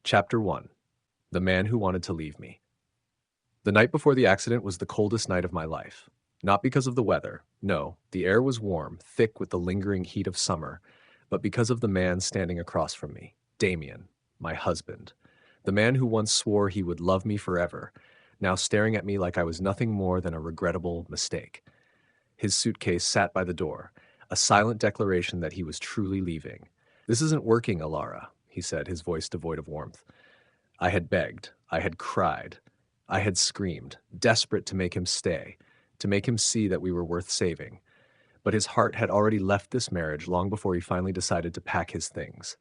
Chapter 1. The Man Who Wanted to Leave Me. The night before the accident was the coldest night of my life. Not because of the weather, no, the air was warm, thick with the lingering heat of summer, but because of the man standing across from me, Damien, my husband. The man who once swore he would love me forever, now staring at me like I was nothing more than a regrettable mistake. His suitcase sat by the door, a silent declaration that he was truly leaving. "This isn't working, Alara," he said, his voice devoid of warmth. I had begged, I had cried, I had screamed, desperate to make him stay, to make him see that we were worth saving. But his heart had already left this marriage long before he finally decided to pack his things.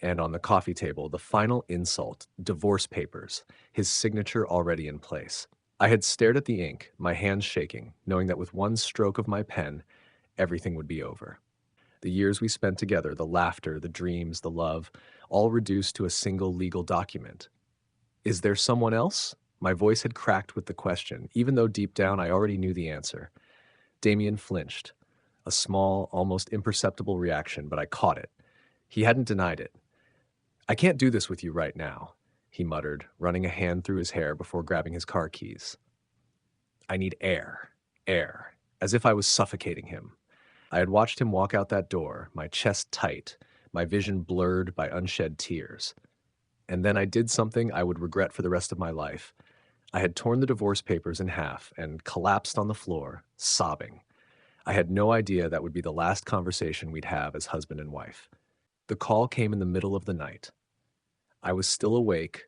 And on the coffee table, the final insult, divorce papers, his signature already in place. I had stared at the ink, my hands shaking, knowing that with one stroke of my pen, everything would be over. The years we spent together, the laughter, the dreams, the love, all reduced to a single legal document. Is there someone else? My voice had cracked with the question, even though deep down I already knew the answer. Damien flinched. A small, almost imperceptible reaction, but I caught it. He hadn't denied it. "I can't do this with you right now," he muttered, running a hand through his hair before grabbing his car keys. "I need air, as if I was suffocating him." I had watched him walk out that door, my chest tight, my vision blurred by unshed tears. And then I did something I would regret for the rest of my life. I had torn the divorce papers in half and collapsed on the floor, sobbing. I had no idea that would be the last conversation we'd have as husband and wife. The call came in the middle of the night. I was still awake,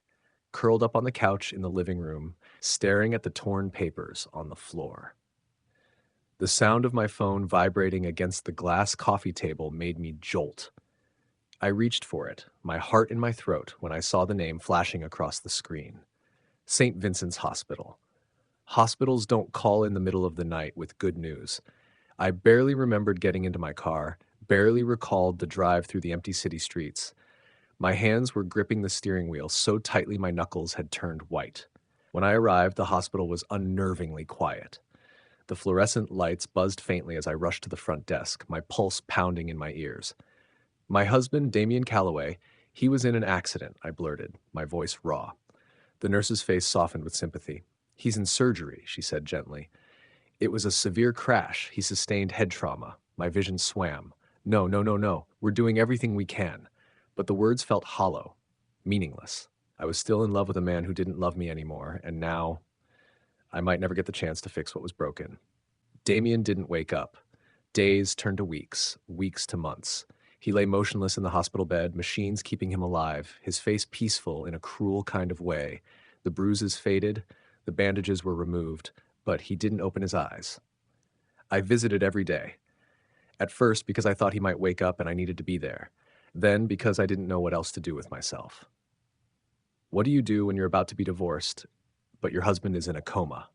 curled up on the couch in the living room, staring at the torn papers on the floor. The sound of my phone vibrating against the glass coffee table made me jolt. I reached for it, my heart in my throat, when I saw the name flashing across the screen. St. Vincent's Hospital. Hospitals don't call in the middle of the night with good news. I barely remembered getting into my car, barely recalled the drive through the empty city streets. My hands were gripping the steering wheel so tightly my knuckles had turned white. When I arrived, the hospital was unnervingly quiet. The fluorescent lights buzzed faintly as I rushed to the front desk, my pulse pounding in my ears. "My husband, Damien Calloway, he was in an accident," I blurted, my voice raw. The nurse's face softened with sympathy. "He's in surgery," she said gently. "It was a severe crash. He sustained head trauma." My vision swam. No. We're doing everything we can." But the words felt hollow, meaningless. I was still in love with a man who didn't love me anymore, and now I might never get the chance to fix what was broken. Damien didn't wake up. Days turned to weeks, weeks to months. He lay motionless in the hospital bed, machines keeping him alive, his face peaceful in a cruel kind of way. The bruises faded, the bandages were removed, but he didn't open his eyes. I visited every day. At first because I thought he might wake up and I needed to be there. Then because I didn't know what else to do with myself. What do you do when you're about to be divorced, but your husband is in a coma?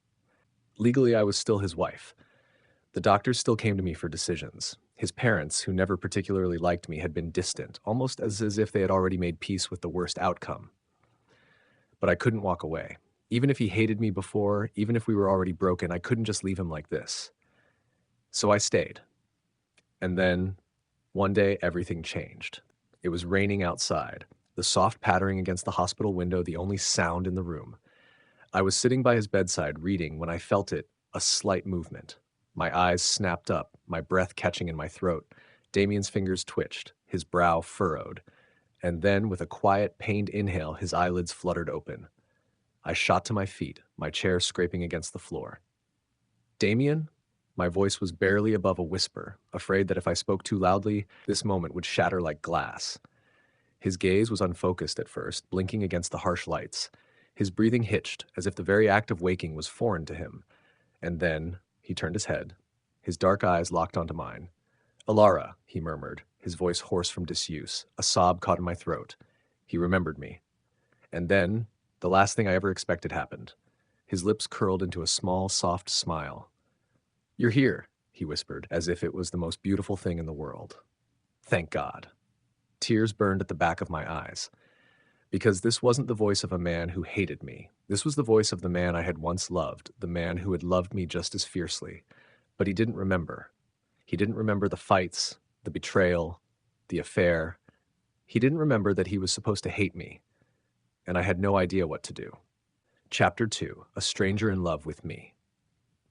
Legally, I was still his wife. The doctors still came to me for decisions. His parents, who never particularly liked me, had been distant, almost as if they had already made peace with the worst outcome. But I couldn't walk away. Even if he hated me before, even if we were already broken, I couldn't just leave him like this. So I stayed. And then, one day, everything changed. It was raining outside, the soft pattering against the hospital window the only sound in the room. I was sitting by his bedside reading when I felt it, a slight movement. My eyes snapped up, my breath catching in my throat. Damien's fingers twitched, his brow furrowed. And then, with a quiet, pained inhale, his eyelids fluttered open. I shot to my feet, my chair scraping against the floor. "Damien?" My voice was barely above a whisper, afraid that if I spoke too loudly, this moment would shatter like glass. His gaze was unfocused at first, blinking against the harsh lights. His breathing hitched, as if the very act of waking was foreign to him. And then he turned his head. His dark eyes locked onto mine. "Alara," he murmured, his voice hoarse from disuse. A sob caught in my throat. He remembered me. And then, the last thing I ever expected happened. His lips curled into a small, soft smile. "You're here," he whispered, as if it was the most beautiful thing in the world. Thank God. Tears burned at the back of my eyes. Because this wasn't the voice of a man who hated me. This was the voice of the man I had once loved, the man who had loved me just as fiercely. But he didn't remember. He didn't remember the fights, the betrayal, the affair. He didn't remember that he was supposed to hate me. and I had no idea what to do. Chapter 2: A Stranger in Love with Me.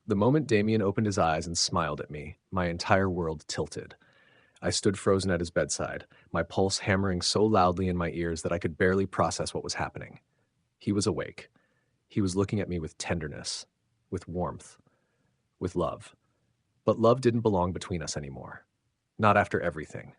The moment Damien opened his eyes and smiled at me, my entire world tilted. I stood frozen at his bedside, my pulse hammering so loudly in my ears that I could barely process what was happening. He was awake. He was looking at me with tenderness, with warmth, with love. But love didn't belong between us anymore. Not after everything.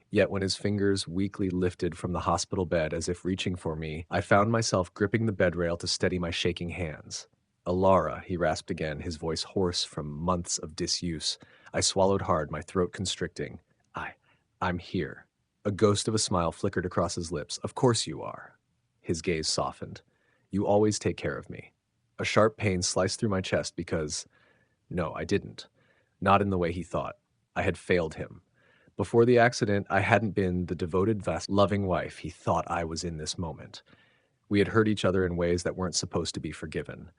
Yet when his fingers weakly lifted from the hospital bed as if reaching for me, I found myself gripping the bed rail to steady my shaking hands. "Alara," he rasped again, his voice hoarse from months of disuse. I swallowed hard, my throat constricting. I'm here." A ghost of a smile flickered across his lips. "Of course you are." His gaze softened. "You always take care of me." A sharp pain sliced through my chest because, no, I didn't. Not in the way he thought. I had failed him. Before the accident, I hadn't been the devoted, loving wife he thought I was in this moment. We had hurt each other in ways that weren't supposed to be forgiven.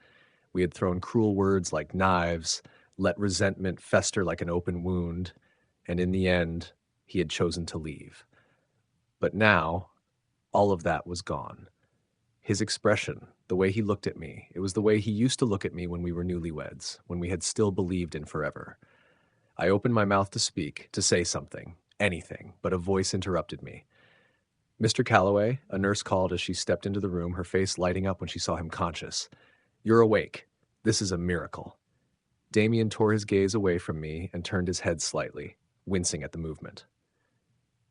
We had thrown cruel words like knives, let resentment fester like an open wound, and in the end, he had chosen to leave. But now, all of that was gone. His expression, the way he looked at me, it was the way he used to look at me when we were newlyweds, when we had still believed in forever. I opened my mouth to speak, to say something, anything, but a voice interrupted me. "Mr. Calloway," a nurse called as she stepped into the room, her face lighting up when she saw him conscious. "You're awake. This is a miracle." Damien tore his gaze away from me and turned his head slightly, wincing at the movement.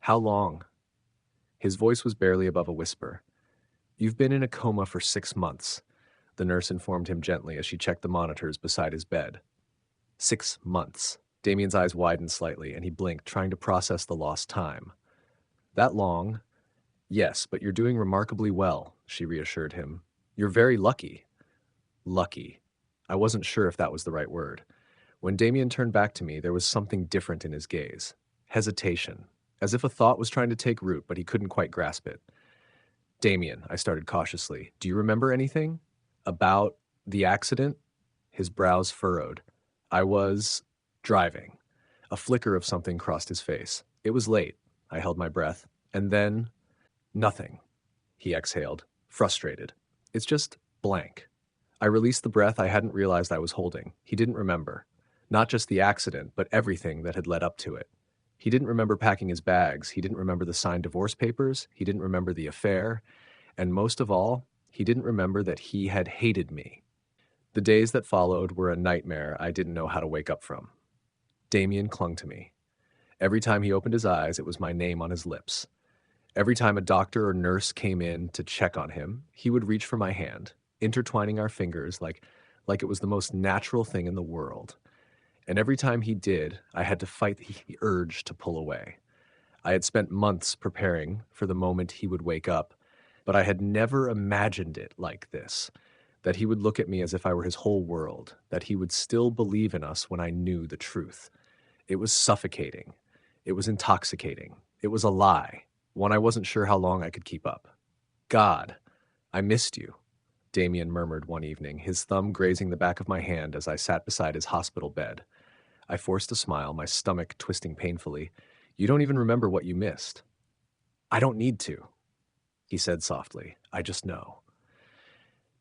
"How long?" His voice was barely above a whisper. "You've been in a coma for 6 months," the nurse informed him gently as she checked the monitors beside his bed. 6 months. Damien's eyes widened slightly, and he blinked, trying to process the lost time. "That long?" "Yes, but you're doing remarkably well," she reassured him. "You're very lucky." Lucky. I wasn't sure if that was the right word. When Damien turned back to me, there was something different in his gaze. Hesitation. As if a thought was trying to take root, but he couldn't quite grasp it. "Damien," I started cautiously, "do you remember anything? About the accident?" His brows furrowed. "I was driving." A flicker of something crossed his face. "It was late." I held my breath. "And then?" "Nothing," he exhaled, frustrated. "It's just blank." I released the breath I hadn't realized I was holding. He didn't remember. Not just the accident, but everything that had led up to it. He didn't remember packing his bags. He didn't remember the signed divorce papers. He didn't remember the affair. And most of all, he didn't remember that he had hated me. The days that followed were a nightmare I didn't know how to wake up from. Damien clung to me. Every time he opened his eyes, it was my name on his lips. Every time a doctor or nurse came in to check on him, he would reach for my hand, intertwining our fingers like it was the most natural thing in the world. And every time he did, I had to fight the urge to pull away. I had spent months preparing for the moment he would wake up, but I had never imagined it like this, that he would look at me as if I were his whole world, that he would still believe in us when I knew the truth. It was suffocating. It was intoxicating. It was a lie, one I wasn't sure how long I could keep up. "God, I missed you," Damien murmured one evening, his thumb grazing the back of my hand as I sat beside his hospital bed. I forced a smile, my stomach twisting painfully. "You don't even remember what you missed." "I don't need to," he said softly. "I just know."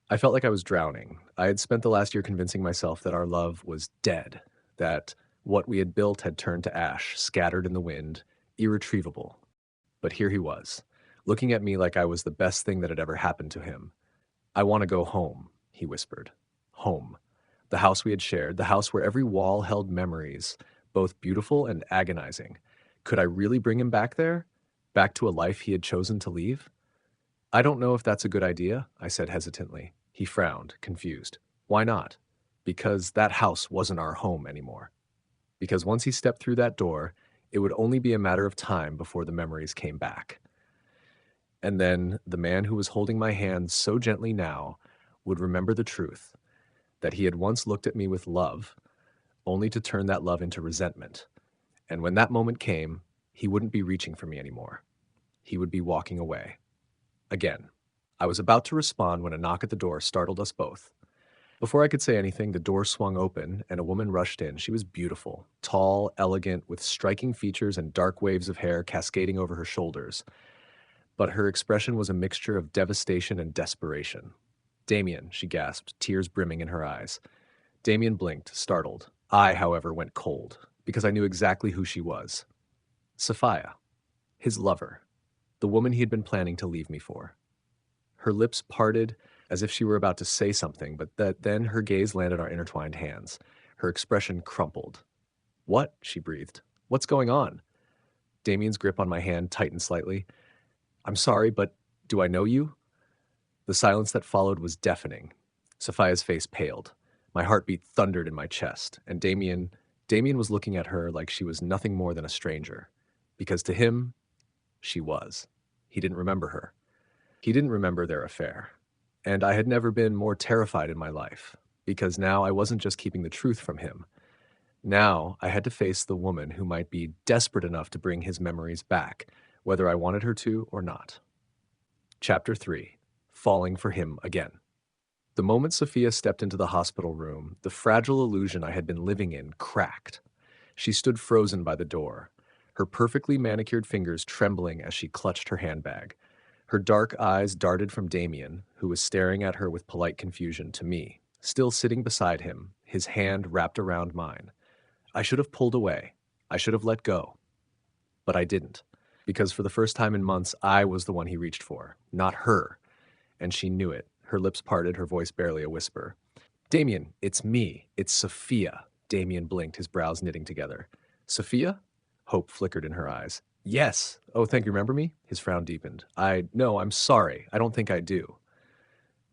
I felt like I was drowning. I had spent the last year convincing myself that our love was dead, that what we had built had turned to ash, scattered in the wind, irretrievable. But here he was, looking at me like I was the best thing that had ever happened to him. "I want to go home," he whispered. Home. The house we had shared, the house where every wall held memories, both beautiful and agonizing. Could I really bring him back there? Back to a life he had chosen to leave? "I don't know if that's a good idea," I said hesitantly. He frowned, confused. "Why not?" "Because that house wasn't our home anymore." Because once he stepped through that door, it would only be a matter of time before the memories came back. And then the man who was holding my hand so gently now would remember the truth, that he had once looked at me with love, only to turn that love into resentment. And when that moment came, he wouldn't be reaching for me anymore. He would be walking away. Again. I was about to respond when a knock at the door startled us both. Before I could say anything, the door swung open and a woman rushed in. She was beautiful, tall, elegant, with striking features and dark waves of hair cascading over her shoulders. but her expression was a mixture of devastation and desperation. "Damien," she gasped, tears brimming in her eyes. Damien blinked, startled. I, however, went cold, because I knew exactly who she was. Sophia, his lover, the woman he had been planning to leave me for. Her lips parted as if she were about to say something, but then her gaze landed on our intertwined hands. Her expression crumpled. "What?" she breathed. "What's going on?" Damien's grip on my hand tightened slightly. "I'm sorry, but do I know you?" The silence that followed was deafening. Sophia's face paled. My heartbeat thundered in my chest, and Damien was looking at her like she was nothing more than a stranger. Because to him, she was. He didn't remember her. He didn't remember their affair. And I had never been more terrified in my life, because now I wasn't just keeping the truth from him. Now I had to face the woman who might be desperate enough to bring his memories back, whether I wanted her to or not. Chapter 3. Falling for him again. The moment Sophia stepped into the hospital room, the fragile illusion I had been living in cracked. She stood frozen by the door, her perfectly manicured fingers trembling as she clutched her handbag. Her dark eyes darted from Damien, who was staring at her with polite confusion, to me, still sitting beside him, his hand wrapped around mine. I should have pulled away. I should have let go. But I didn't, because for the first time in months, I was the one he reached for, not her. And she knew it. Her lips parted, her voice barely a whisper. "Damien, it's me. It's Sophia." Damien blinked, his brows knitting together. "Sophia?" Hope flickered in her eyes. "Yes. Oh, thank you. Remember me?" His frown deepened. No, I'm sorry. I don't think I do."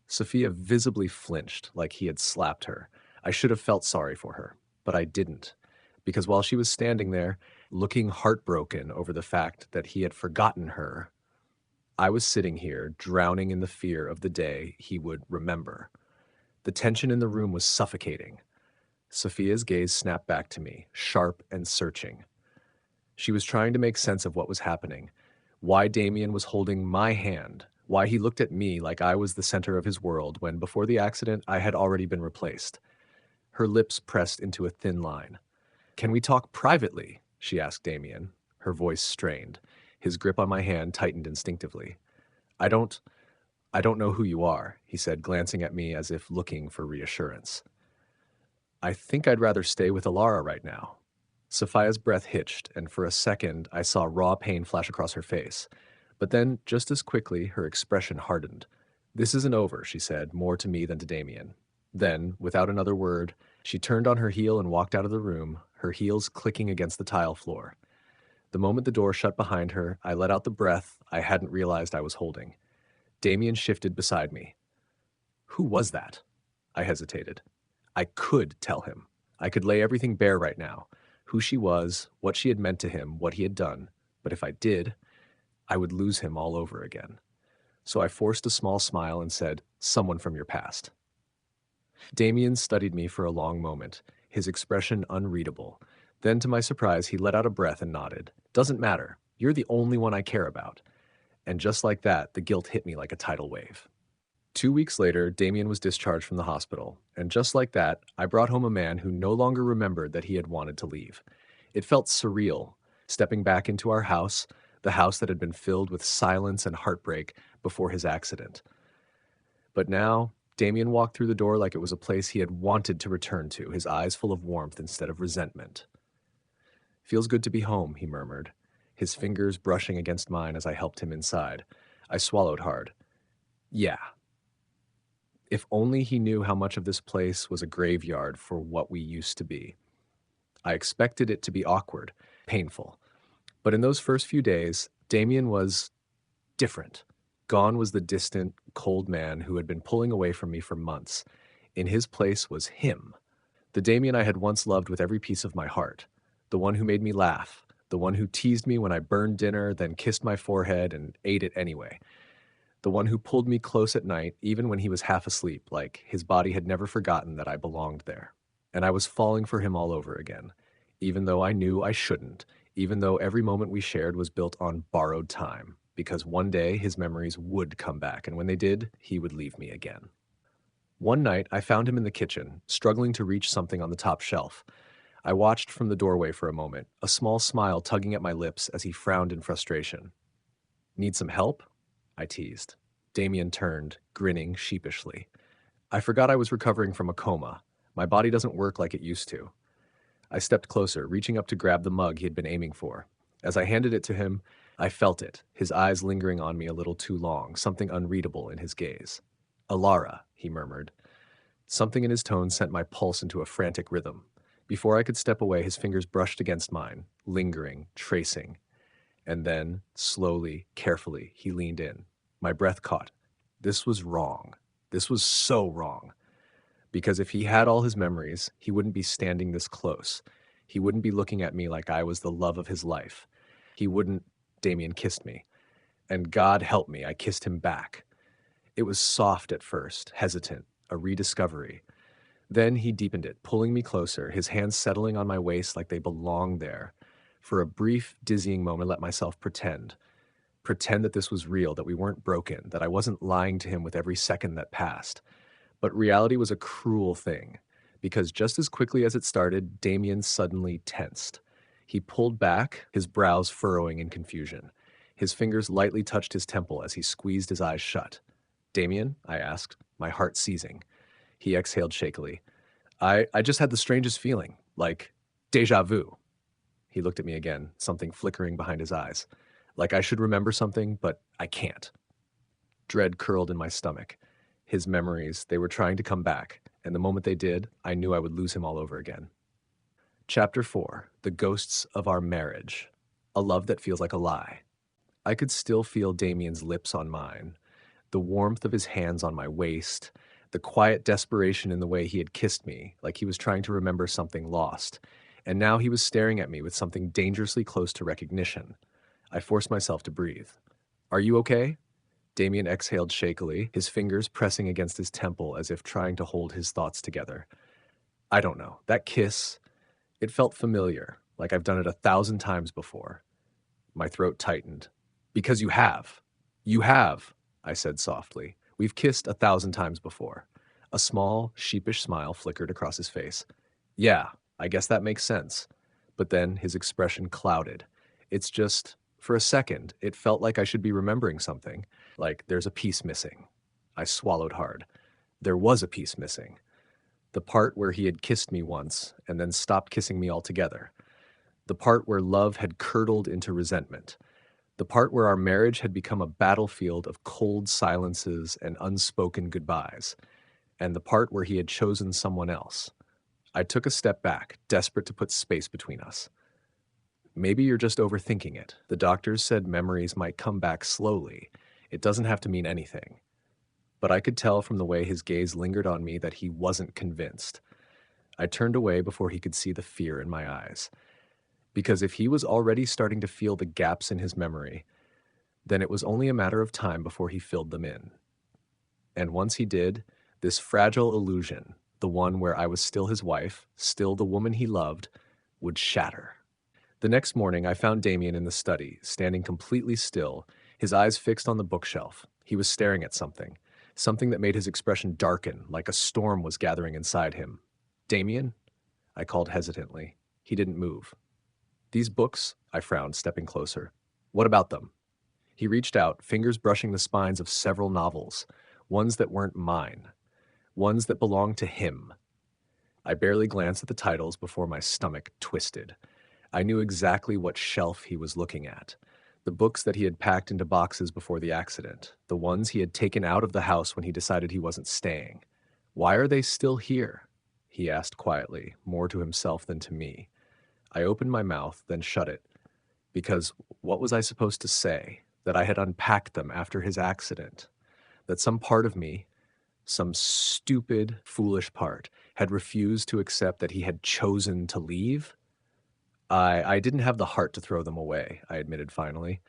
Sophia visibly flinched, like he had slapped her. I should have felt sorry for her, but I didn't. Because while she was standing there, looking heartbroken over the fact that he had forgotten her, I was sitting here, drowning in the fear of the day he would remember. The tension in the room was suffocating. Sophia's gaze snapped back to me, sharp and searching. She was trying to make sense of what was happening, why Damien was holding my hand, why he looked at me like I was the center of his world when, before the accident, I had already been replaced. Her lips pressed into a thin line. "Can we talk privately?" she asked Damien, her voice strained. His grip on my hand tightened instinctively. I don't know who you are," he said, glancing at me as if looking for reassurance. "I think I'd rather stay with Alara right now." Sophia's breath hitched, and for a second I saw raw pain flash across her face. But then, just as quickly, her expression hardened. "This isn't over," she said, more to me than to Damien. Then, without another word, she turned on her heel and walked out of the room, her heels clicking against the tile floor. The moment the door shut behind her, I let out the breath I hadn't realized I was holding. Damien shifted beside me. "Who was that?" I hesitated. I could tell him. I could lay everything bare right now. Who she was, what she had meant to him, what he had done. But if I did, I would lose him all over again. So I forced a small smile and said, "Someone from your past." Damien studied me for a long moment, his expression unreadable. Then, to my surprise, he let out a breath and nodded. "Doesn't matter. You're the only one I care about." And just like that, the guilt hit me like a tidal wave. 2 weeks later, Damien was discharged from the hospital, and just like that, I brought home a man who no longer remembered that he had wanted to leave. It felt surreal, stepping back into our house, the house that had been filled with silence and heartbreak before his accident. But now, Damien walked through the door like it was a place he had wanted to return to, his eyes full of warmth instead of resentment. "Feels good to be home," he murmured, his fingers brushing against mine as I helped him inside. I swallowed hard. Yeah. If only he knew how much of this place was a graveyard for what we used to be. I expected it to be awkward, painful. But in those first few days, Damien was different. Gone was the distant, cold man who had been pulling away from me for months. In his place was him. The Damien I had once loved with every piece of my heart. The one who made me laugh. The one who teased me when I burned dinner, then kissed my forehead and ate it anyway. The one who pulled me close at night, even when he was half asleep, like his body had never forgotten that I belonged there. And I was falling for him all over again, even though I knew I shouldn't, even though every moment we shared was built on borrowed time, because one day his memories would come back, and when they did, he would leave me again. One night, I found him in the kitchen, struggling to reach something on the top shelf. I watched from the doorway for a moment, a small smile tugging at my lips as he frowned in frustration. "Need some help?" I teased. Damien turned, grinning sheepishly. I forgot I was recovering from a coma. My body doesn't work like it used to. I stepped closer, reaching up to grab the mug he had been aiming for. As I handed it to him, I felt it, his eyes lingering on me a little too long, something unreadable in his gaze. Alara, he murmured. Something in his tone sent my pulse into a frantic rhythm. Before I could step away, his fingers brushed against mine, lingering, tracing. And then, slowly, carefully, he leaned in. My breath caught. This was wrong. This was so wrong. Because if he had all his memories, he wouldn't be standing this close. He wouldn't be looking at me like I was the love of his life. He wouldn't. Damien kissed me. And God help me, I kissed him back. It was soft at first, hesitant, a rediscovery. Then he deepened it, pulling me closer, his hands settling on my waist like they belonged there. For a brief, dizzying moment, I let myself pretend that this was real, that we weren't broken, that I wasn't lying to him with every second that passed. But reality was a cruel thing, because just as quickly as it started, Damien suddenly tensed. He pulled back, his brows furrowing in confusion. His fingers lightly touched his temple as he squeezed his eyes shut. Damien? I asked, my heart seizing. He exhaled shakily. I just had the strangest feeling, like déjà vu. He looked at me again, something flickering behind his eyes. Like I should remember something, but I can't. Dread curled in my stomach. His memories, they were trying to come back, and the moment they did, I knew I would lose him all over again. Chapter 4. The Ghosts of Our Marriage. A Love That Feels Like a Lie. I could still feel Damien's lips on mine, the warmth of his hands on my waist, the quiet desperation in the way he had kissed me, like he was trying to remember something lost. And now he was staring at me with something dangerously close to recognition. I forced myself to breathe. Are you okay? Damien exhaled shakily, his fingers pressing against his temple as if trying to hold his thoughts together. I don't know. That kiss, it felt familiar, like I've done it 1,000 times before. My throat tightened. Because you have. You have, I said softly. We've kissed 1,000 times before. A small, sheepish smile flickered across his face. Yeah, I guess that makes sense. But then his expression clouded. It's just, for a second, it felt like I should be remembering something. Like there's a piece missing. I swallowed hard. There was a piece missing. The part where he had kissed me once and then stopped kissing me altogether. The part where love had curdled into resentment. The part where our marriage had become a battlefield of cold silences and unspoken goodbyes. And the part where he had chosen someone else. I took a step back, desperate to put space between us. Maybe you're just overthinking it. The doctors said memories might come back slowly. It doesn't have to mean anything. But I could tell from the way his gaze lingered on me that he wasn't convinced. I turned away before he could see the fear in my eyes. Because if he was already starting to feel the gaps in his memory, then it was only a matter of time before he filled them in. And once he did, this fragile illusion, the one where I was still his wife, still the woman he loved, would shatter. The next morning, I found Damien in the study, standing completely still, his eyes fixed on the bookshelf. He was staring at something that made his expression darken, like a storm was gathering inside him. Damien? I called hesitantly. He didn't move. These books? I frowned, stepping closer. What about them? He reached out, fingers brushing the spines of several novels, ones that weren't mine, ones that belonged to him. I barely glanced at the titles before my stomach twisted. I knew exactly what shelf he was looking at. The books that he had packed into boxes before the accident, the ones he had taken out of the house when he decided he wasn't staying. Why are they still here? He asked quietly, more to himself than to me. I opened my mouth, then shut it. Because what was I supposed to say? That I had unpacked them after his accident? That some part of me, some stupid, foolish part, had refused to accept that he had chosen to leave? I didn't have the heart to throw them away, I admitted finally.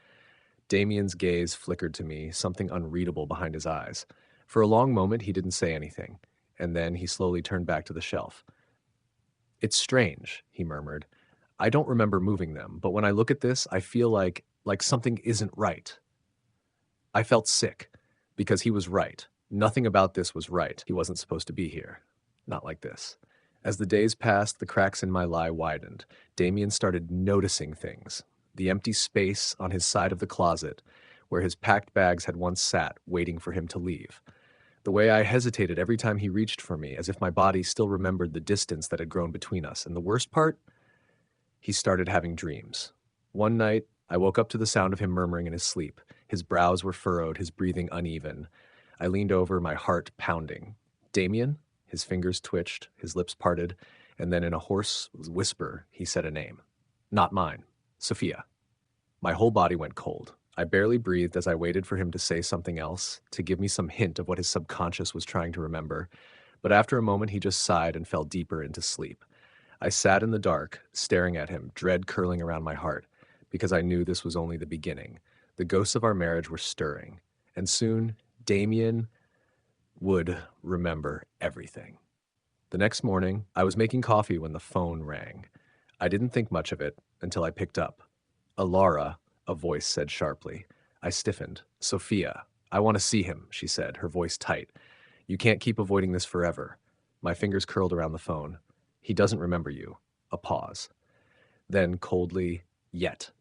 Damien's gaze flickered to me, something unreadable behind his eyes. For a long moment, he didn't say anything, and then he slowly turned back to the shelf. It's strange, he murmured. I don't remember moving them, but when I look at this, I feel like something isn't right. I felt sick, because he was right. Nothing about this was right. He wasn't supposed to be here. Not like this. As the days passed, the cracks in my lie widened. Damien started noticing things. The empty space on his side of the closet, where his packed bags had once sat, waiting for him to leave. The way I hesitated every time he reached for me, as if my body still remembered the distance that had grown between us. And the worst part? He started having dreams. One night, I woke up to the sound of him murmuring in his sleep. His brows were furrowed, his breathing uneven. I leaned over, my heart pounding. Damien? His fingers twitched, his lips parted, and then in a hoarse whisper, he said a name. Not mine. Sophia. My whole body went cold. I barely breathed as I waited for him to say something else, to give me some hint of what his subconscious was trying to remember. But after a moment, he just sighed and fell deeper into sleep. I sat in the dark, staring at him, dread curling around my heart, because I knew this was only the beginning. The ghosts of our marriage were stirring, and soon Damien would remember everything. The next morning, I was making coffee when the phone rang. I didn't think much of it until I picked up. Alara, a voice said sharply. I stiffened. Sophia. I want to see him, she said, her voice tight. You can't keep avoiding this forever. My fingers curled around the phone. He doesn't remember you. A pause. Then, coldly, yet.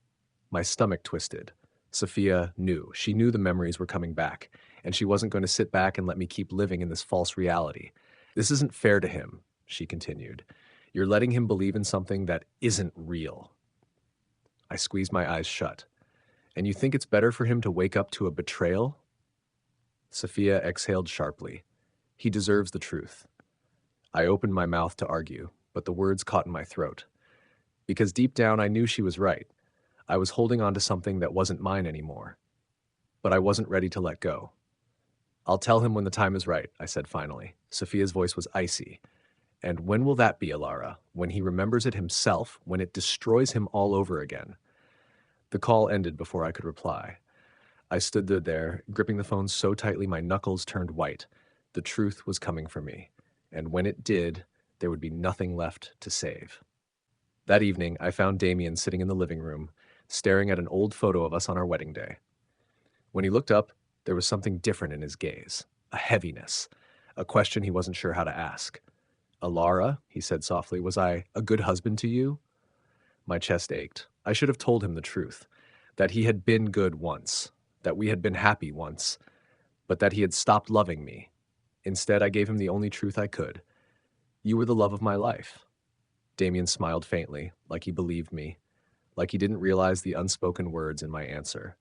My stomach twisted. Sophia knew. She knew the memories were coming back, and she wasn't going to sit back and let me keep living in this false reality. This isn't fair to him, she continued. You're letting him believe in something that isn't real. I squeezed my eyes shut. And you think it's better for him to wake up to a betrayal? Sophia exhaled sharply. He deserves the truth. I opened my mouth to argue, but the words caught in my throat. Because deep down I knew she was right. I was holding on to something that wasn't mine anymore. But I wasn't ready to let go. I'll tell him when the time is right, I said finally. Sophia's voice was icy. And when will that be, Alara? When he remembers it himself? When it destroys him all over again? The call ended before I could reply. I stood there, gripping the phone so tightly my knuckles turned white. The truth was coming for me. And when it did, there would be nothing left to save. That evening, I found Damien sitting in the living room, staring at an old photo of us on our wedding day. When he looked up, there was something different in his gaze, a heaviness, a question he wasn't sure how to ask. Alara, he said softly, was I a good husband to you? My chest ached. I should have told him the truth, that he had been good once, that we had been happy once, but that he had stopped loving me. Instead, I gave him the only truth I could. You were the love of my life. Damien smiled faintly, like he believed me, like he didn't realize the unspoken words in my answer.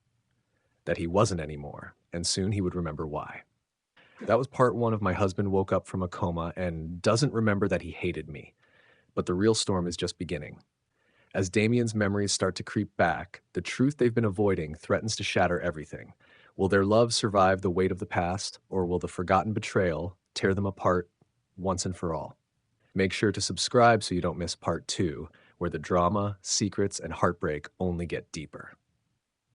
That he wasn't anymore, and soon he would remember why. That was part one of My Husband Woke Up from a Coma and Doesn't Remember That He Hated Me. But the real storm is just beginning. As Damien's memories start to creep back, the truth they've been avoiding threatens to shatter everything. Will their love survive the weight of the past, or will the forgotten betrayal tear them apart once and for all? Make sure to subscribe so you don't miss part 2, where the drama, secrets, and heartbreak only get deeper.